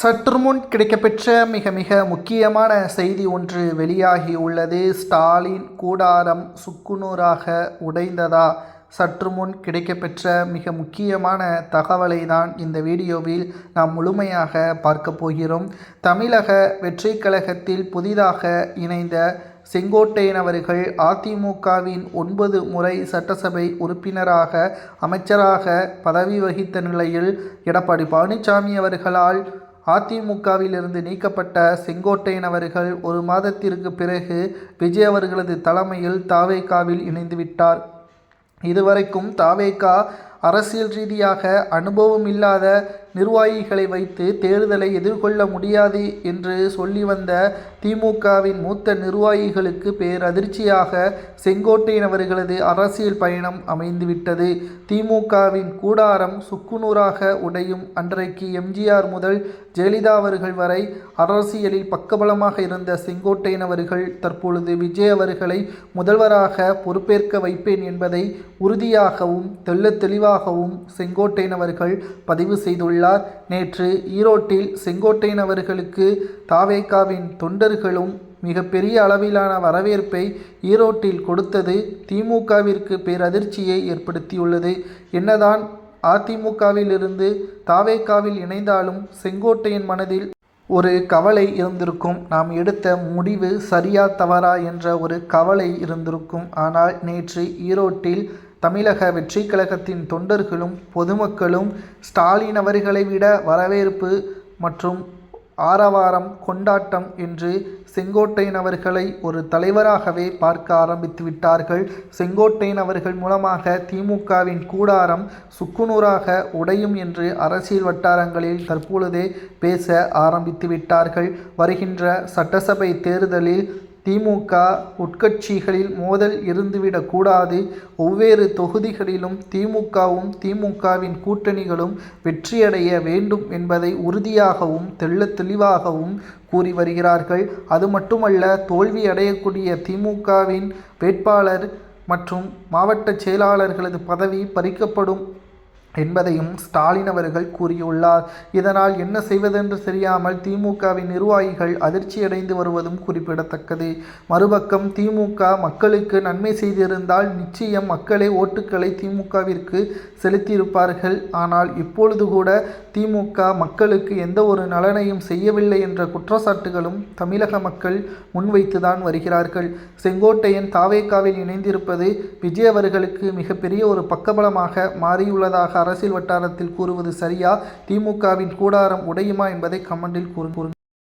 சற்றுமுன் கிடைக்கப்பெற்ற மிக முக்கியமான செய்தி ஒன்று வெளியாகியுள்ளது. ஸ்டாலின் கூடாரம் சுக்குநூறாக உடைந்ததா? சற்றுமுன் கிடைக்கப்பெற்ற மிக முக்கியமான தகவலை தான் இந்த வீடியோவில் நாம் முழுமையாக பார்க்க போகிறோம். தமிழக வெற்றி கழகத்தில் புதிதாக இணைந்த செங்கோட்டையன் அவர்கள் அதிமுகவின் 9 முறை சட்டசபை உறுப்பினராக அமைச்சராக பதவி வகித்த நிலையில் எடப்பாடி பழனிசாமி அவர்களால் அதிமுகவிலிருந்து நீக்கப்பட்ட செங்கோட்டையன் அவர்கள் ஒரு மாதத்திற்கு பிறகு விஜய் அவர்களது தலைமையில் தாவேகாவில் இணைந்துவிட்டார். இதுவரைக்கும் தாவேகா அரசியல் ரீதியாக அனுபவம் இல்லாத நிர்வாகிகளை வைத்து தேர்தலை எதிர்கொள்ள முடியாது என்று சொல்லி வந்த திமுகவின் மூத்த நிர்வாகிகளுக்கு பேரதிர்ச்சியாக செங்கோட்டையன் அவர்களது அரசியல் பயணம் அமைந்துவிட்டது. திமுகவின் கூடாரம் சுக்குநூறாக உடையும் அன்றைக்கு எம்ஜிஆர் முதல் ஜெயலலிதா அவர்கள் வரை அரசியலில் பக்கபலமாக இருந்த செங்கோட்டையன் அவர்கள் தற்பொழுது விஜய் அவர்களை முதல்வராக பொறுப்பேற்க வைப்பேன் என்பதை உறுதியாகவும் தெளிவாகவும் செங்கோட்டையன் அவர்கள் பதிவு செய்துள்ளார். நேற்று ஈரோட்டில் செங்கோட்டையன் அவர்களுக்கு தாவேகாவின் தொண்டர்களும் மிகப்பெரிய அளவிலான வரவேற்பை ஈரோட்டில் கொடுத்தது திமுகவிற்கு பேரதிர்ச்சியை ஏற்படுத்தியுள்ளது. என்னதான் அதிமுகவில் இருந்து தாவேகாவில் இணைந்தாலும் செங்கோட்டையன் மனதில் ஒரு கவலை இருந்திருக்கும். நாம் எடுத்த முடிவு சரியா தவறா என்ற ஒரு கவலை இருந்திருக்கும். ஆனால் நேற்று ஈரோட்டில் தமிழக வெற்றி கழகத்தின் தொண்டர்களும் பொதுமக்களும் ஸ்டாலின் அவர்களை விட வரவேற்பு மற்றும் ஆரவாரம் கொண்டாட்டம் என்று செங்கோட்டையன் அவர்களை ஒரு தலைவராகவே பார்க்க ஆரம்பித்து விட்டார்கள். செங்கோட்டையன் அவர்கள் மூலமாக திமுகவின் கூடாரம் சுக்குநூறாக உடையும் என்று அரசியல் வட்டாரங்களில் தற்பொழுதே பேச ஆரம்பித்து விட்டார்கள். வருகின்ற சட்டசபை தேர்தலில் திமுக உட்கட்சிகளில் மோதல் இருந்துவிடக்கூடாது. ஒவ்வொரு தொகுதிகளிலும் திமுகவும் திமுகவின் கூட்டணிகளும் வெற்றியடைய வேண்டும் என்பதை உறுதியாகவும் தெளிவாகவும் கூறி வருகிறார்கள். அது மட்டுமல்ல, தோல்வி அடையக்கூடிய திமுகவின் வேட்பாளர் மற்றும் மாவட்ட செயலாளர்களது பதவி பறிக்கப்படும் என்பதையும் ஸ்டாலின் அவர்கள் கூறியுள்ளார். இதனால் என்ன செய்வதென்று தெரியாமல் திமுகவின் நிர்வாகிகள் அதிர்ச்சியடைந்து வருவதும் குறிப்பிடத்தக்கது. மறுபக்கம் திமுக மக்களுக்கு நன்மை செய்திருந்தால் நிச்சயம் மக்களே ஓட்டுக்களை திமுகவிற்கு செலுத்தியிருப்பார்கள். ஆனால் இப்பொழுது கூட திமுக மக்களுக்கு எந்த ஒரு நலனையும் செய்யவில்லை என்ற குற்றச்சாட்டுகளும் தமிழக மக்கள் முன்வைத்துதான் வருகிறார்கள். செங்கோட்டையன் தாவேகாவில் இணைந்திருப்பது விஜய் அவர்களுக்கு மிகப்பெரிய ஒரு பக்கபலமாக மாறியுள்ளதாக அரசியல் வட்டாரத்தில் கூறுவது சரியா? திமுகவின் கூடாரம் உடையுமா என்பதை கமெண்டில் கூறுங்கள்.